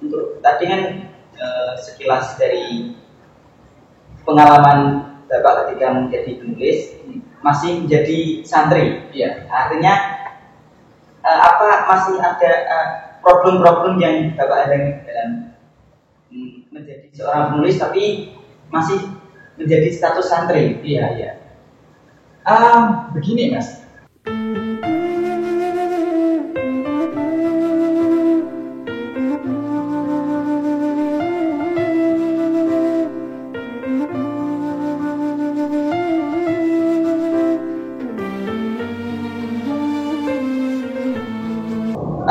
untuk tadi kan sekilas dari pengalaman Bapak ketika menjadi penulis masih menjadi santri. Iya. Artinya apa masih ada problem-problem yang Bapak hadapi dalam menjadi seorang penulis tapi masih menjadi status santri? Iya. Begini Mas.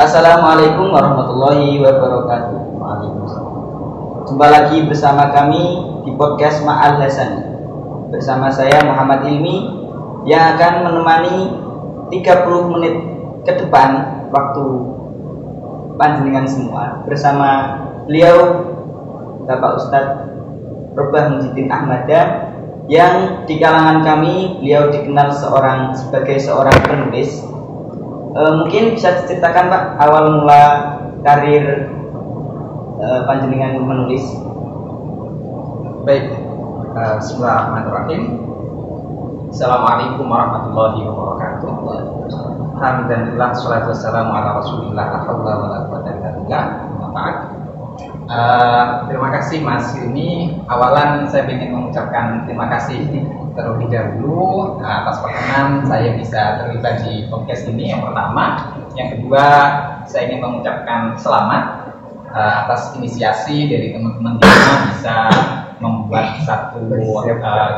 Assalamualaikum warahmatullahi wabarakatuh. Jumpa lagi bersama kami di podcast Ma'al Hasan. Bersama saya Muhammad Ilmi yang akan menemani 30 menit ke depan waktu panjenengan semua bersama beliau Bapak Ustadz Robah Mujidin Ahmada yang di kalangan kami beliau dikenal sebagai seorang penulis. Mungkin bisa diceritakan Pak awal mula karir panjenengan menulis. Baik, bismillahirrahmanirrahim. Assalamualaikum warahmatullahi wabarakatuh. Alhamdulillah, salatu wassalamu ala rasulillah, la haula wa la quwwata illa billah. Terima kasih Mas Ilmi. Awalan saya ingin mengucapkan terima kasih terlebih dahulu atas perkenan saya bisa terlibat di podcast ini. Yang pertama, yang kedua saya ingin mengucapkan selamat atas inisiasi dari teman-teman yang bisa membuat satu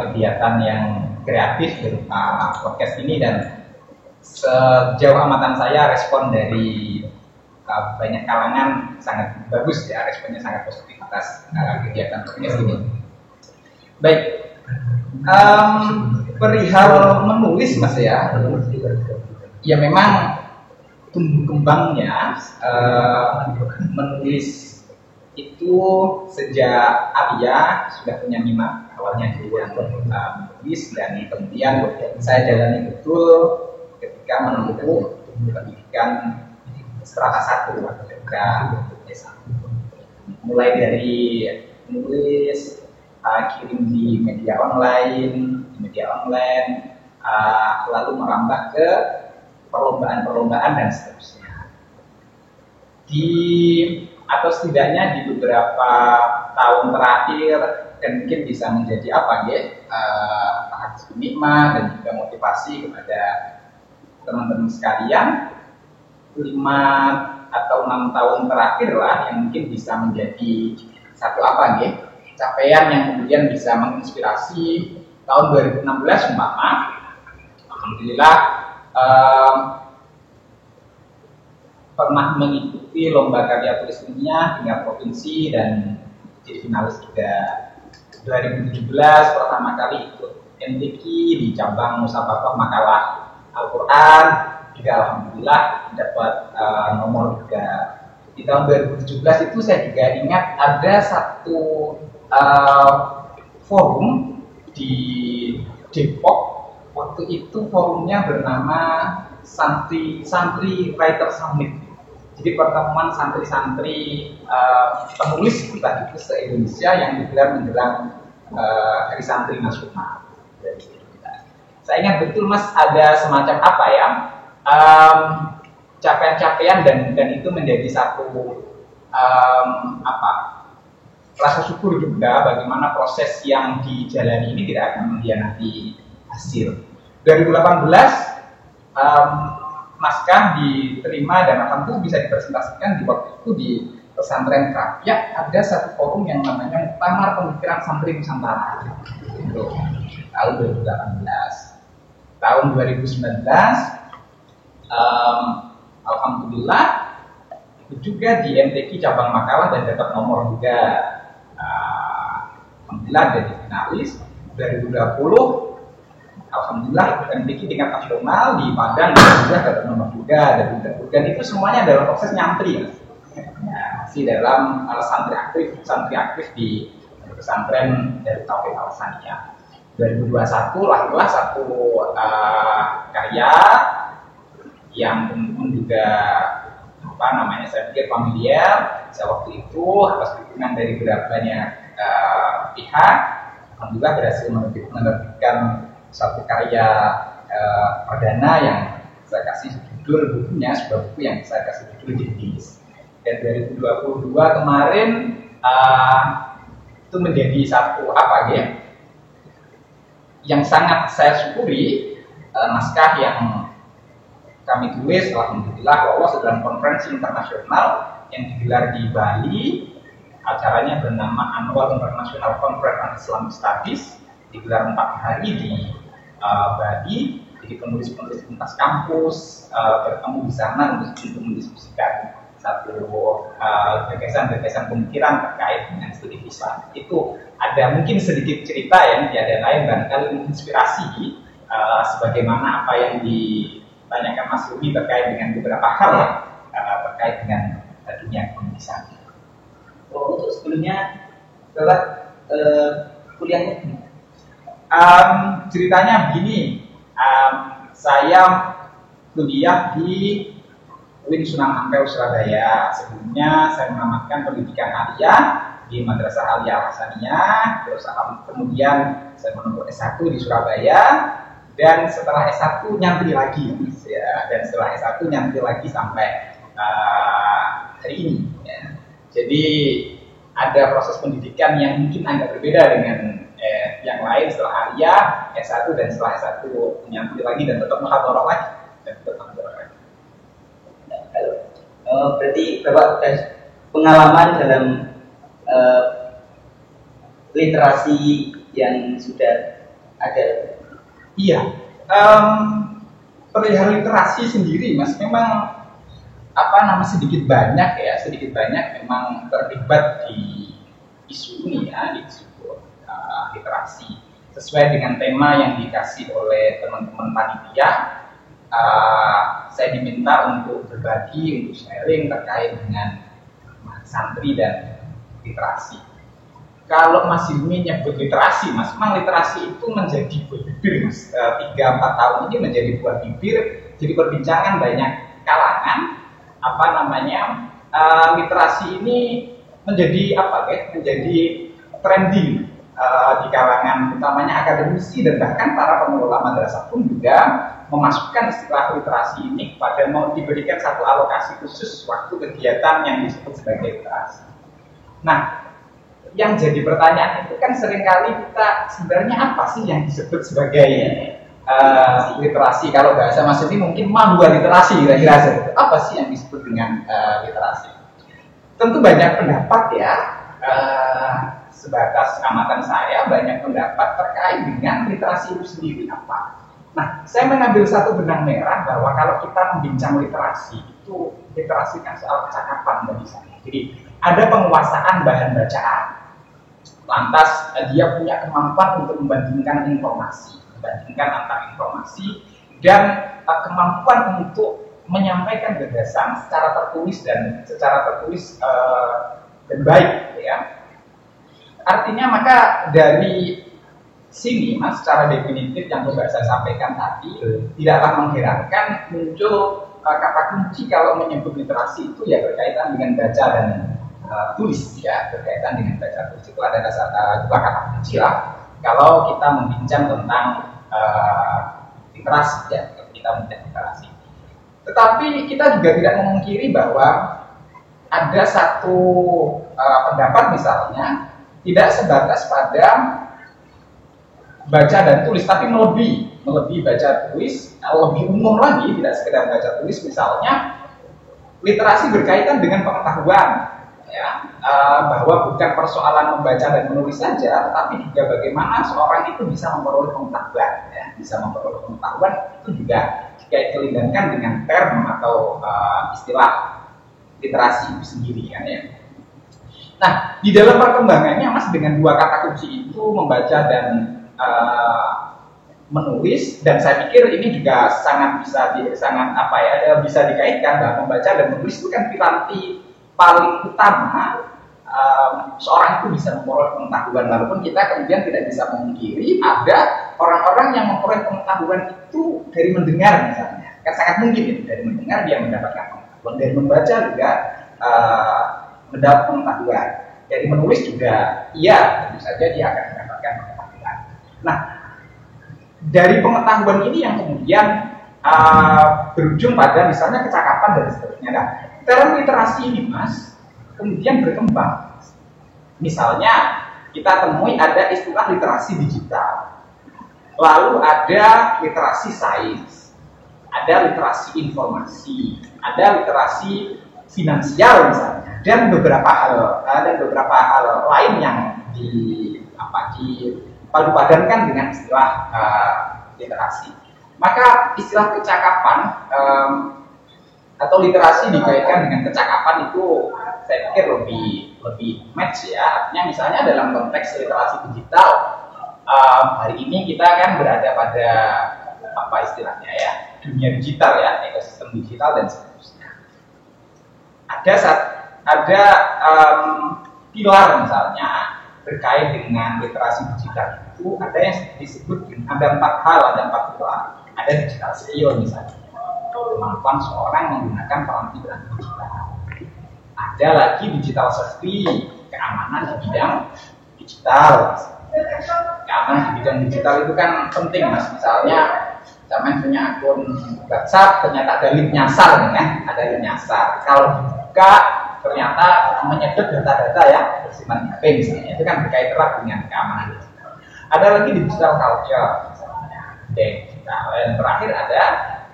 kegiatan yang kreatif berupa podcast ini, dan sejauh amatan saya respon dari banyak kalangan sangat bagus ya, responnya sangat positif atas kegiatan podcast ini. Baik, perihal menulis Mas ya memang tumbuh kembangnya menulis itu sejak Alia sudah punya minat awalnya dia menulis, dan kemudian saya jalani betul ketika menempuh pendidikan strata 1 ketika S1. Mulai dari menulis, kirim di media online, lalu merambah ke perlombaan dan seterusnya. Atau setidaknya di beberapa tahun terakhir, dan mungkin bisa menjadi nikmat dan juga motivasi kepada teman-teman sekalian. 5 atau 6 tahun terakhir lah yang mungkin bisa menjadi satu capaian yang kemudian bisa menginspirasi. Tahun 2016 alhamdulillah pernah mengikuti lomba karya tulis ilmiah tingkat provinsi dan jadi finalis juga. 2017 pertama kali ikut MTQ di cabang musabaqah makalah Al-Quran, juga alhamdulillah dapat nomor juga. Di tahun 2017 itu saya juga ingat ada satu forum di Depok. Waktu itu forumnya bernama Santri Writer Summit. Jadi pertemuan santri-santri penulis kita itu se-Indonesia yang digelar menjelang Hari Santri Nasional. Saya ingat betul Mas, ada semacam capaian-capaian dan itu menjadi satu rasa syukur juga bagaimana proses yang dijalani ini tidak akan mengkhianati hasil. 2018 naskah diterima dan alhamdulillah bisa dipresentasikan di waktu itu di pesantren Krafyak. Ada satu forum yang namanya Muktamar Pemikiran Santri Nusantara. Itu tahun 2018. Tahun 2019 alhamdulillah itu juga di MTQ cabang makalah dan dapat nomor juga. Alhamdulillah jadi finalis. 2020 alhamdulillah MTQ tingkat nasional di Padang juga dapat nomor juga, dan itu semuanya dalam proses nyantri. Masih dalam santri aktif di pesantren dari Taufik Al-Saniyah. 2021 lahirlah satu karya yang juga apa namanya, saya pikir familiar. Saya waktu itu atas dukungan dari beberapa banyak pihak, alhamdulillah berhasil menerbitkan satu karya perdana yang saya kasih judul bukunya, sebuah buku yang saya kasih judul Jendis. Dan 2022 kemarin itu menjadi satu apa ya, yang sangat saya syukuri, naskah yang kami tulis alhamdulillah lolos dalam konferensi internasional yang digelar di Bali. Acaranya bernama Annual International Conference on Islamic Studies, digelar 4 hari di Bali. Jadi penulis-penulis lintas kampus bertemu di sana untuk mendiskusikan satu gagasan-gagasan pemikiran terkait dengan studi Islam. Itu ada mungkin sedikit cerita yang tiada lain barangkali menginspirasi sebagaimana apa yang ditanyakan Mas Rudi terkait dengan beberapa hal terkait dengan dunia penulisan. Untuk sebelumnya Bapak kuliahnya ceritanya begini, saya kuliah di UIN Sunan Ampel Surabaya. Sebelumnya saya menamatkan pendidikan aliyah di Madrasah Aliyah Al-Hasaniyah, terus kemudian saya menempuh S1 di Surabaya, dan setelah S1 nyantri lagi ya, dan setelah S1 nyantri lagi sampai hari ini ya. Jadi ada proses pendidikan yang mungkin agak berbeda dengan yang lain. Setelah aliyah, S1, dan setelah S1 nyantri lagi dan tetap muhadharah lagi dan tetap muhadharah lagi. Berarti Bapak pengalaman dalam literasi yang sudah ada. Iya, perihal literasi sendiri, Mas, memang sedikit banyak memang terlibat di isu ini ya, di isu literasi sesuai dengan tema yang dikasih oleh teman-teman panitia. Saya diminta untuk berbagi, untuk sharing terkait dengan santri dan literasi. Kalau Mas Hilmi nyebut literasi, Mas, memang literasi itu menjadi buah bibir, Mas. 3-4 tahun ini menjadi buah bibir, jadi perbincangan banyak kalangan. Literasi ini menjadi menjadi trending di kalangan utamanya akademisi, dan bahkan para pengelola madrasah pun juga memasukkan istilah literasi ini pada mau diberikan satu alokasi khusus waktu kegiatan yang disebut sebagai literasi. Nah, yang jadi pertanyaan itu kan seringkali kita sebenarnya apa sih yang disebut sebagai literasi? Kalau bahasa Mas ini mungkin dua literasi kira-kira. Apa sih yang disebut dengan literasi? Tentu banyak pendapat ya. Sebatas amatan saya banyak pendapat terkait dengan literasi itu sendiri apa. Nah, saya mengambil satu benang merah bahwa kalau kita membincang literasi itu, literasi kan soal kecakapan bagi saya. Jadi ada penguasaan bahan bacaan. Lantas dia punya kemampuan untuk membandingkan informasi, membandingkan antar informasi, dan kemampuan untuk menyampaikan gagasan secara tertulis dan baik, ya. Artinya maka dari sini, Mas, secara definitif yang coba saya sampaikan tadi, tidaklah mengherankan muncul kata kunci kalau menyebut literasi itu ya berkaitan dengan baca dan tulis, ya, berkaitan dengan baca tulis. Itu ada dua kata kunci lah kalau kita membincang tentang literasi, ya, kita membincang literasi. Tetapi kita juga tidak memungkiri bahwa ada satu pendapat misalnya tidak sebatas pada baca dan tulis, tapi melebihi baca tulis, lebih umum lagi, tidak sekedar baca tulis. Misalnya literasi berkaitan dengan pengetahuan, ya, bahwa bukan persoalan membaca dan menulis saja, tetapi juga bagaimana seorang itu bisa memperoleh pengetahuan, ya, bisa memperoleh pengetahuan. Itu juga jika dikelilingkan dengan term atau istilah literasi itu sendiri, kan, ya. Nah, di dalam perkembangannya, Mas, dengan dua kata kunci itu, membaca dan menulis, dan saya pikir ini juga bisa dikaitkan bahwa membaca dan menulis itu kan piranti paling utama seorang itu bisa memperoleh pengetahuan. Walaupun kita kemudian tidak bisa memungkiri ada orang-orang yang memperoleh pengetahuan itu dari mendengar misalnya, kan sangat mungkin itu dari mendengar dia mendapatkan pengetahuan. pengetahuan. Dari membaca juga mendapat pengetahuan. Dari menulis juga, iya, tentu saja dia akan mendapatkan pengetahuan. Nah, dari pengetahuan ini yang kemudian berujung pada misalnya kecakapan dan seterusnya. Nah, term literasi ini, Mas, kemudian berkembang. Misalnya, kita temui ada istilah literasi digital. Lalu ada literasi sains, ada literasi informasi, ada literasi finansial misalnya, dan beberapa hal lain yang dipadupadankan dengan istilah literasi. Maka istilah kecakapan atau literasi dikaitkan dengan kecakapan itu saya pikir lebih match ya. Artinya misalnya dalam konteks literasi digital, hari ini kita kan berada pada apa istilahnya ya, dunia digital ya, ekosistem digital dan seterusnya. Ada pilar misalnya terkait dengan literasi digital itu ada yang disebut ada 4 hal, ada 4 pilar. Ada digital skill misalnya, kemampuan seorang menggunakan peralatan digital. Ada lagi digital safety, keamanan di bidang digital. Keamanan di bidang digital itu kan penting, Mas. Misalnya, zaman punya akun WhatsApp, ternyata ada link nyasar, kan? Ada link nyasar. Kalau dibuka, ternyata menyedot data-data ya, bersimpan HP misalnya. Itu kan berkait erat dengan keamanan digital. Ada lagi digital culture, misalnya. Dan terakhir ada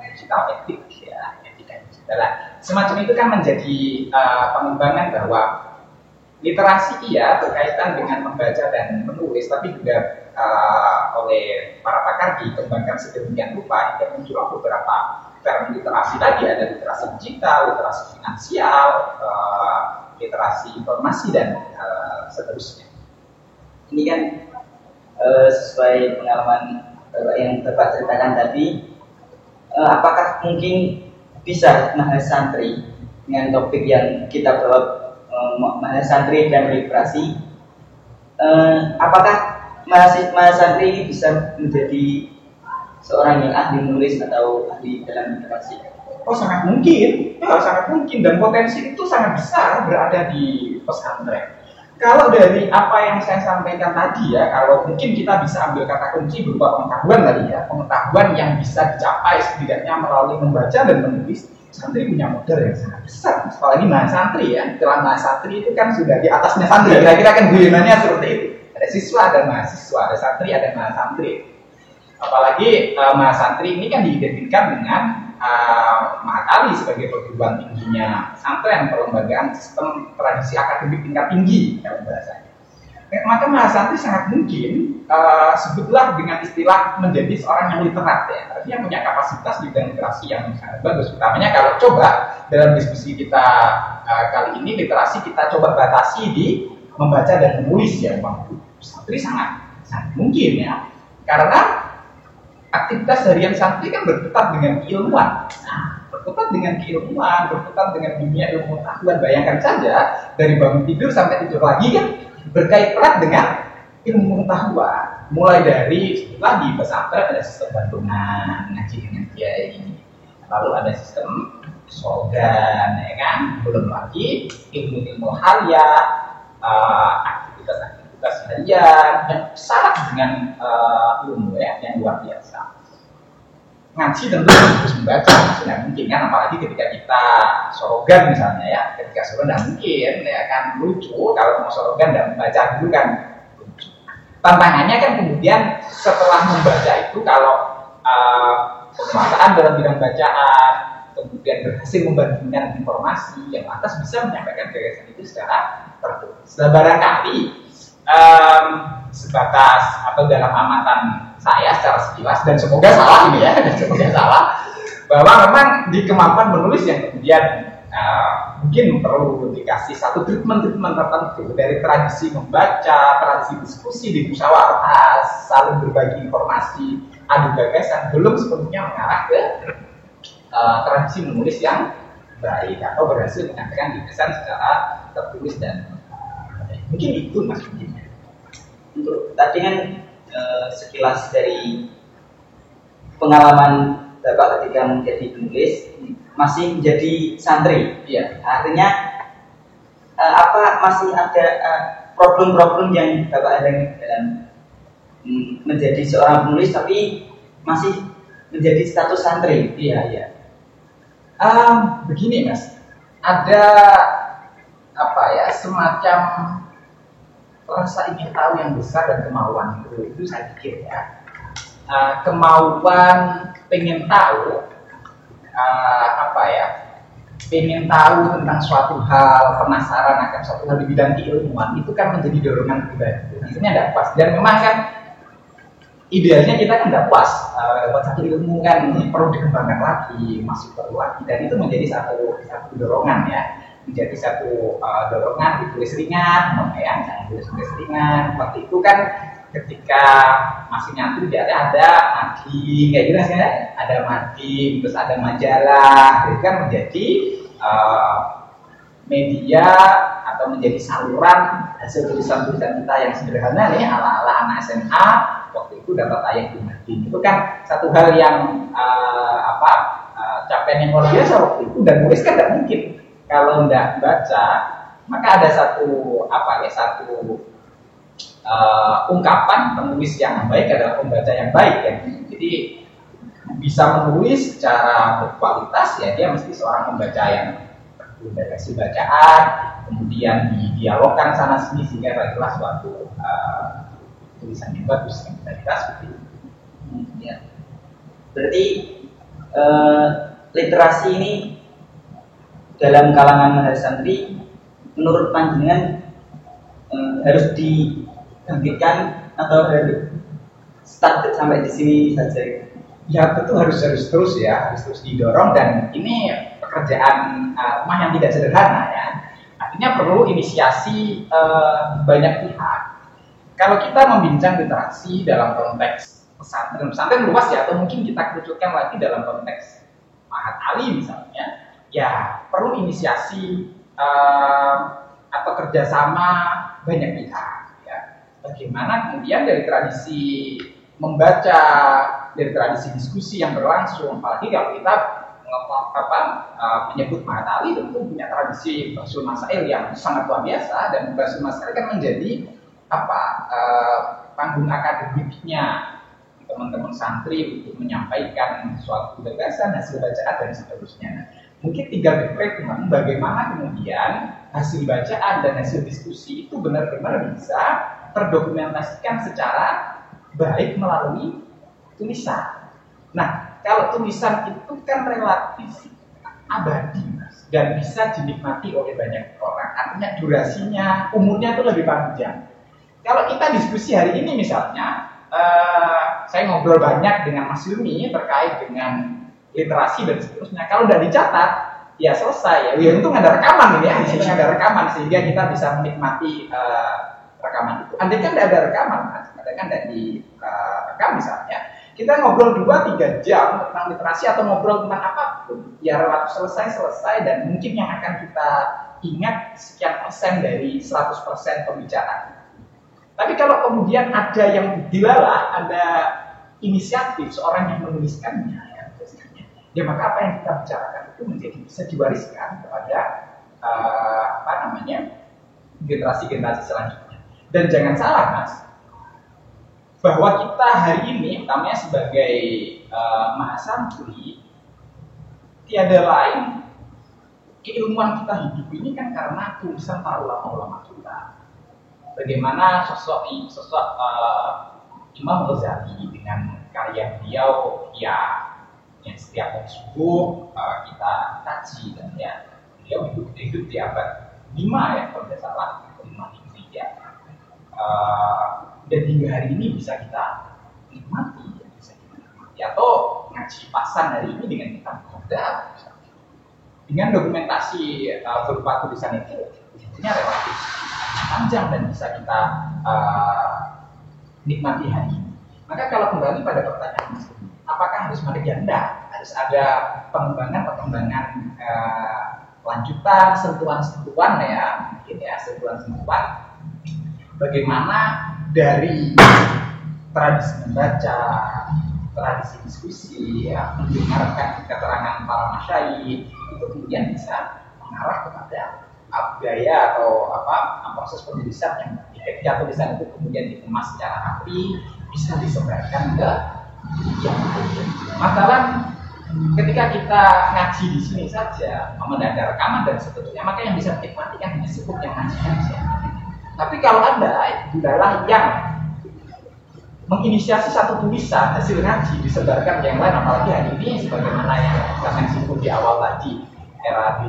digital etik, ya, etika digital. Semacam itu kan menjadi pengembangan bahwa literasi iya berkaitan dengan membaca dan menulis, tapi juga oleh para pakar dikembangkan sedemikian rupa hingga muncul beberapa term literasi tadi. Ada literasi digital, literasi finansial, literasi informasi dan seterusnya. Ini kan sesuai pengalaman yang Bapak ceritakan tadi, apakah mungkin bisa Mahasiswa Santri dengan topik yang kita bawa, Mahasiswa Santri dan literasi, apakah Mahasiswa Santri ini bisa menjadi seorang yang ahli menulis atau ahli dalam literasi? Oh, sangat mungkin, sangat mungkin, dan potensi itu sangat besar berada di pesantren. Kalau dari apa yang saya sampaikan tadi ya, kalau mungkin kita bisa ambil kata kunci berupa pengetahuan tadi ya, pengetahuan yang bisa dicapai setidaknya melalui membaca dan menulis, santri punya modal yang sangat besar. Apalagi mahasiswa santri ya, istilah mahasiswa santri itu kan sudah di atasnya santri. Kira-kira kan guyonannya seperti itu. Ada siswa, ada mahasiswa, ada santri, ada mahasiswa santri. Apalagi mahasiswa santri ini kan diidentikan dengan Mahakali sebagai perguruan tingginya pesantren, perlembagaan sistem tradisi akademik tingkat tinggi dalam bahasanya. Maka mahasiswa santri sangat mungkin sebutlah dengan istilah menjadi seorang yang literat ya, artinya punya kapasitas di bidang literasi yang sangat bagus. Utamanya kalau coba dalam diskusi kita kali ini literasi kita coba batasi di membaca dan menulis ya, santri sangat mungkin ya, karena aktivitas harian santri kan berkutat dengan keilmuan. Nah, berkutat dengan keilmuan, berkutat dengan dunia ilmu pengetahuan. Bayangkan saja dari bangun tidur sampai tidur lagi kan berkait erat dengan ilmu pengetahuan. Mulai dari lagi pesantren ada sistem bantuan ngaji dengan kiai, lalu ada sistem slogan, ya kan? Belum lagi ilmu-ilmu halia, aktivitas harian yang syarat dengan ilmu ya, yang luar biasa. Ngaji tentu harus membaca, tidak mungkin kan, apalagi ketika kita sorogan misalnya ya, ketika sorogan tidak mungkin ya kan, lucu kalau mau sorogan dan membaca dulu kan lucu. Tantangannya kan kemudian setelah membaca itu kalau penguasaan dalam bidang bacaan, kemudian berhasil membandingkan informasi yang atas bisa menyampaikan gagasan itu secara tertulis. Barangkali sebatas atau dalam amatan saya secara sekilas, dan semoga salah ini ya, dan semoga salah, bahwa memang di kemampuan menulis yang kemudian mungkin perlu dikasih satu treatment tertentu dari tradisi membaca, tradisi diskusi di musyawarah, saling berbagi informasi, adu gagasan, belum sepenuhnya mengarah ke tradisi menulis yang baik atau berhasil menyampaikan gagasan secara tertulis dan mungkin itu Mas. Untuk tadi kan sekilas dari pengalaman Bapak ketika menjadi penulis, masih menjadi santri. Iya. Artinya apa masih ada problem-problem yang Bapak alami dalam menjadi seorang penulis tapi masih menjadi status santri? Iya, iya. Begini Mas, ada apa ya, semacam rasa ingin tahu yang besar dan kemauan itu saya pikir ya. Kemauan pengen tahu apa ya, pengen tahu tentang suatu hal, penasaran akan suatu hal di bidang keilmuan itu kan menjadi dorongan pribadi. Akhirnya tidak puas, dan memang kan idealnya kita kan tidak puas dapat satu ilmu kan perlu dikembangkan lagi, masih perlu lagi, dan itu menjadi satu dorongan ya, menjadi satu dorongan ditulis ringan, ya jangan tulis ringan. Waktu itu kan ketika masih nyatu dia ada mading kayak gitu kan, ada mading, terus ada majalah, itu kan menjadi media atau menjadi saluran hasil tulisan-tulisan kita yang sederhana nih ala-ala anak SMA waktu itu dapat tayang di mading. Itu kan satu hal yang capaian yang luar biasa waktu itu, dan nulis kan tidak mungkin kalau tidak baca. Maka ada satu ungkapan penulis yang baik adalah pembaca yang baik ya. Jadi bisa menulis secara berkualitas ya dia mesti seorang pembaca yang berbagai bacaan, kemudian didialogkan sana sini sehingga lahirlah suatu tulisan yang bagus yang bisa kita seperti itu. Ya. Berarti literasi ini dalam kalangan mahasisantri menurut panjenengan harus dibangkitkan atau harus start sampai di sini saja? Ya tentu harus terus ya, harus terus didorong, dan ini pekerjaan rumah yang tidak sederhana ya. Artinya perlu inisiasi banyak pihak. Kalau kita membincang literasi dalam konteks pesantren luas ya, atau mungkin kita kerucutkan lagi dalam konteks Mahat Ali misalnya, ya perlu inisiasi atau kerjasama banyak pihak. Ya. Bagaimana kemudian dari tradisi membaca, dari tradisi diskusi yang berlangsung, apalagi kalau kita menyebut Mahat Ali tentu punya tradisi Basul Masail yang sangat luar biasa, dan Basul Masail kan menjadi panggung akademiknya teman-teman santri untuk menyampaikan suatu gagasan, hasil bacaan dan seterusnya. Mungkin tinggal dipraktikkan bagaimana kemudian hasil bacaan dan hasil diskusi itu benar-benar bisa terdokumentasikan secara baik melalui tulisan. Nah, kalau tulisan itu kan relatif abadi, Mas, dan bisa dinikmati oleh banyak orang. Artinya durasinya, umurnya itu lebih panjang. Kalau kita diskusi hari ini misalnya, saya ngobrol banyak dengan Mas Yumi terkait dengan literasi dan seterusnya. Kalau udah dicatat, ya selesai. Ya untung ada rekaman ini, ya, ada rekaman sehingga kita bisa menikmati rekaman itu. Andai kan tidak ada rekaman, Mas, andai kan tidak direkam misalnya, kita ngobrol 2-3 jam tentang literasi atau ngobrol tentang apapun, ya relatif selesai, dan mungkin yang akan kita ingat sekian persen dari 100% pembicaraan. Tapi kalau kemudian ada yang dilalah, ada inisiatif seorang yang menuliskannya, ya maka apa yang kita bicarakan itu menjadi bisa diwariskan kepada generasi-generasi selanjutnya. Dan jangan salah, Mas, bahwa kita hari ini, utamanya sebagai mahasantri, tiada lain keilmuan kita hidup ini kan karena tulisan para ulama-ulama kita. Bagaimana sosok Imam Ghazali dengan karya beliau yang setiap hari subuh kita kaji, dan ya beliau hidup di abad 5 ya kalau tidak salah, 5 Hijriah. Dan hingga hari ini bisa kita nikmati, atau ngaji pasan hari ini dengan kita mudah, dengan dokumentasi berupa tulisan itu tentunya relatif panjang dan bisa kita nikmati hari ini. Maka kalau kembali pada pertanyaan, apakah harus ada ganda? Harus ada pengembangan lanjutan, sentuhan-sentuhan ya, mungkin ya sentuhan-sentuhan. Bagaimana dari tradisi membaca, tradisi diskusi, ya, mendengarkan keterangan para masyayikh, itu kemudian bisa mengarah kepada gaya atau proses penulisan yang ketika tulisan itu kemudian dikemas secara rapi, bisa disebarkan ke yang lain. Makalah ketika kita ngaji di sini saja, ada rekaman dan seterusnya, maka yang bisa menikmati kan disebut yang ngaji saja. Tapi kalau Anda adalah yang menginisiasi satu tulisan hasil ngaji disebarkan yang lain, apalagi hari ini sebagaimana yang kita singgung di awal tadi, era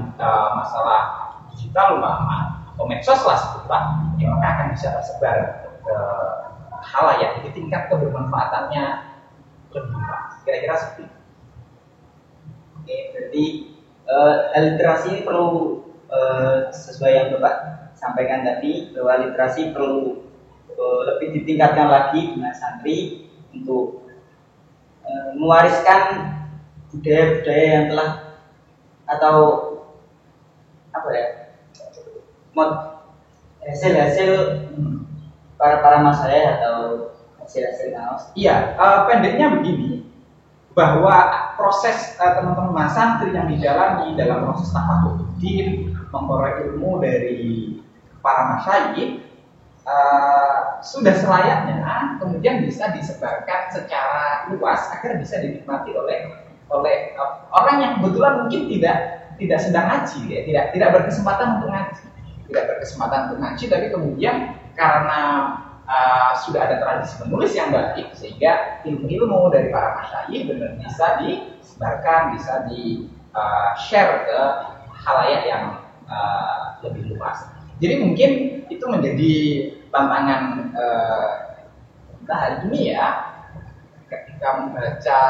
masalah digital atau medsos lah sebutlah, ya maka akan bisa tersebar ke halayak. Jadi tingkat kebermanfaatannya lebih luas. Kira-kira seperti itu. Oke, berarti literasi ini perlu sesuai yang Bapak sampaikan tadi, bahwa literasi perlu lebih ditingkatkan lagi dengan santri untuk mewariskan budaya-budaya yang telah atau hasil-hasil para masyayikh atau hasil-hasil naos. Iya, pendeknya begini, bahwa proses teman-teman santri yang dijalani dalam proses tafakuddin, memperoleh ilmu dari para masyayikh, sudah selayaknya kemudian bisa disebarkan secara luas agar bisa dinikmati oleh orang yang kebetulan mungkin tidak sedang ngaji, ya, tidak berkesempatan untuk ngaji, tapi kemudian karena sudah ada tradisi menulis yang baik, sehingga ilmu-ilmu dari para masyayikh benar bisa disebarkan, bisa di-share ke halayak yang lebih luas. Jadi mungkin itu menjadi tantangan kita hari ini ya, ketika membaca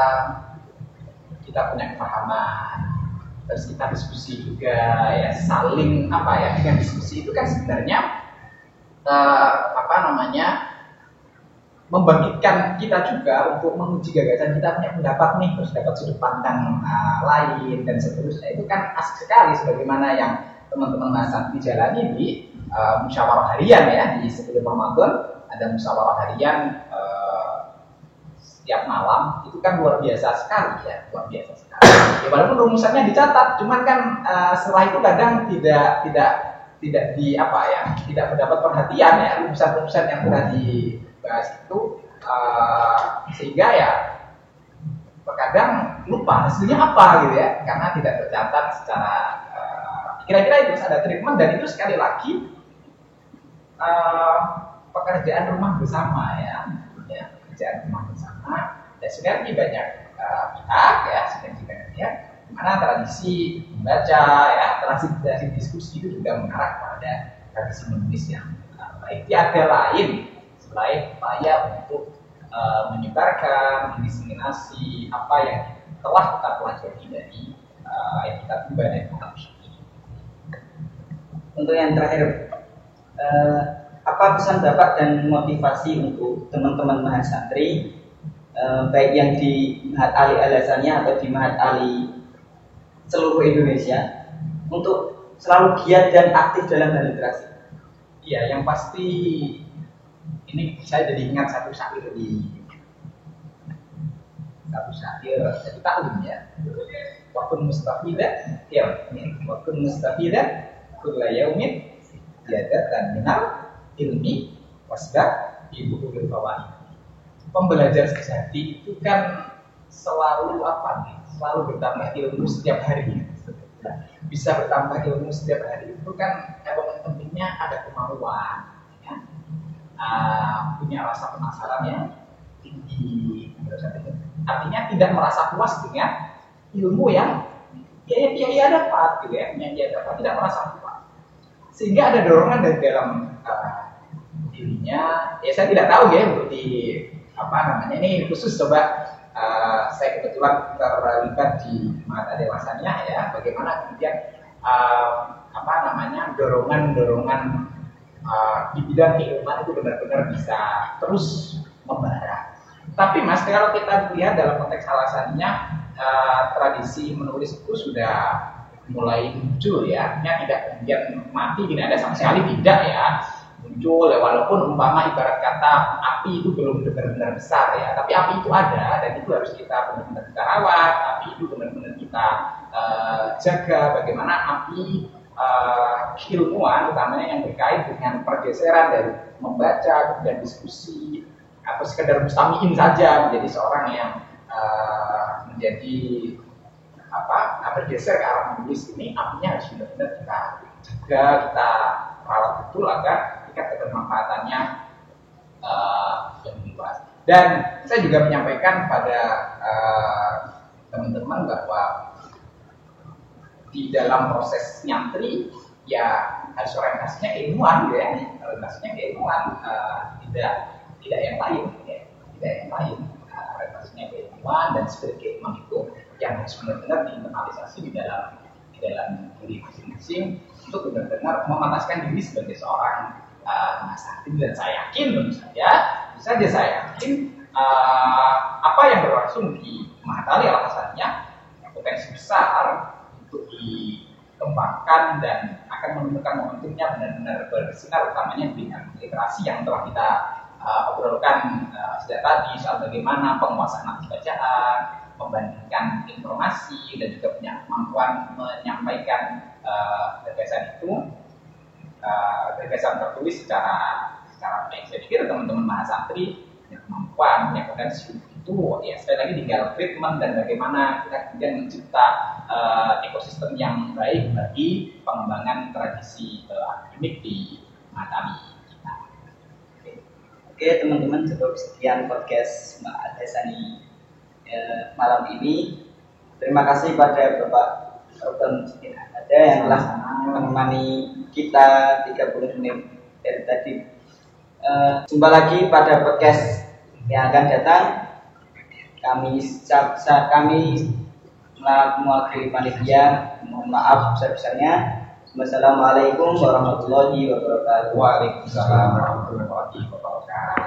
kita punya kepahaman, terus kita diskusi juga ya, saling dengan diskusi itu kan sebenarnya membangkitkan kita juga untuk menguji gagasan kita, punya pendapat nih, terus dapat sudut pandang lain dan seterusnya. Itu kan asik sekali, sebagaimana yang teman-teman Hasan dijalani di musyawarah harian ya, di sebelum Ramadan ada musyawarah harian setiap malam. Itu kan luar biasa sekali ya, luar biasa sekali. Ya, walaupun rumusannya dicatat, cuman kan setelah itu kadang tidak tidak mendapat perhatian ya, rumusan-rumusan yang sudah dibahas itu, sehingga ya terkadang lupa hasilnya apa gitu ya, karena tidak tercatat secara kira-kira itu ada treatment. Dan itu sekali lagi pekerjaan rumah bersama ya, pekerjaan rumah bersama, dan sinergi banyak pihak ya, sinergi banyak pihak, mana tradisi membaca ya, tradisi diskusi itu juga mengarah kepada tradisi menulis yang baik. Tiada lain selain upaya untuk menyebarkan, mendiseminasi apa yang telah kita pelajari dari kitab ibadah dan kitab syar'i. Untuk yang terakhir, apa pesan Bapak dan motivasi untuk teman-teman mahasantri, baik yang di Mahat Ali Al-Hasaniyah atau di Mahat Ali seluruh Indonesia, untuk selalu giat dan aktif dalam hal literasi? Iya, yang pasti ini saya jadi ingat satu syair dari Ta'lim ya. Wakun mustafidah, ya, wakun mustafidah kulla yaumin ziyadatan minal ilmi wasbah ibu ulul fawaid. Pembelajar sejati itu kan selalu selalu bertambah ilmu setiap hari. Bisa bertambah ilmu setiap hari itu kan elemen pentingnya ada kemauan ya. Punya rasa penasaran yang tinggi. Artinya tidak merasa puas dengan ilmu yang ia dapat gitu ya, yang dia dapat, tidak merasa puas. Sehingga ada dorongan dari dalam dirinya. Ya saya tidak tahu ya untuk ini khusus coba saya kebetulan terlibat di Mahat Ali Al-Hasaniyah ya, bagaimana kemudian dorongan di bidang keilmuan itu benar-benar bisa terus membara. Tapi Mas, kalau kita lihat dalam konteks Al-Hasaniyah, tradisi menulis itu sudah mulai muncul ya, tidak kemudian mati, tidak ada sama sekali, tidak ya. muncul ya, walaupun umpama ibarat kata api itu belum benar-benar besar ya, tapi api itu ada dan itu harus kita benar-benar kita rawat. Api itu benar-benar kita jaga. Bagaimana api keilmuan utamanya yang berkait dengan pergeseran dari membaca dan diskusi atau sekedar mustamiin saja menjadi seorang yang menjadi bergeser ke arah menulis ini, apinya harus benar-benar kita jaga, kita rawat betul agar tingkat kebermanfaatannya lebih luas. Dan saya juga menyampaikan pada teman-teman bahwa di dalam proses nyantri ya harus orientasinya keilmuan, ya, orientasinya keilmuan, tidak yang lain, ya, tidak yang lain. Orientasinya keilmuan dan spirit keilmuan itu yang harus benar-benar diinternalisasi di dalam diri masing-masing untuk benar-benar memantaskan diri sebagai seorang mahasiswa. Dan saya yakin, tentu saja saya yakin apa yang berlangsung di Mahatali alasannya potensi besar untuk dikembangkan dan akan menemukan momentumnya benar-benar bersinar, utamanya dengan literasi yang telah kita obrolkan sejak tadi soal bagaimana penguasaan nafsu bacaan, membandingkan informasi dan juga punya kemampuan menyampaikan gagasan itu, gagasan tertulis secara baik. Saya pikir teman-teman mahasantri punya kemampuan, punya potensi itu, ya sekali lagi tinggal treatment dan bagaimana kita kemudian mencipta ekosistem yang baik bagi pengembangan tradisi akademik di Mahatali. Oke teman-teman, cukup sekian podcast Mbak Adesani malam ini. Terima kasih pada Bapak Robert ada yang telah menemani kita 30 menit dari tadi. Jumpa lagi pada podcast yang akan datang. Kami mewakili panitia mohon maaf sebesar-besarnya. Wassalamualaikum warahmatullahi wabarakatuh. Waalaikumsalam warahmatullahi wabarakatuh.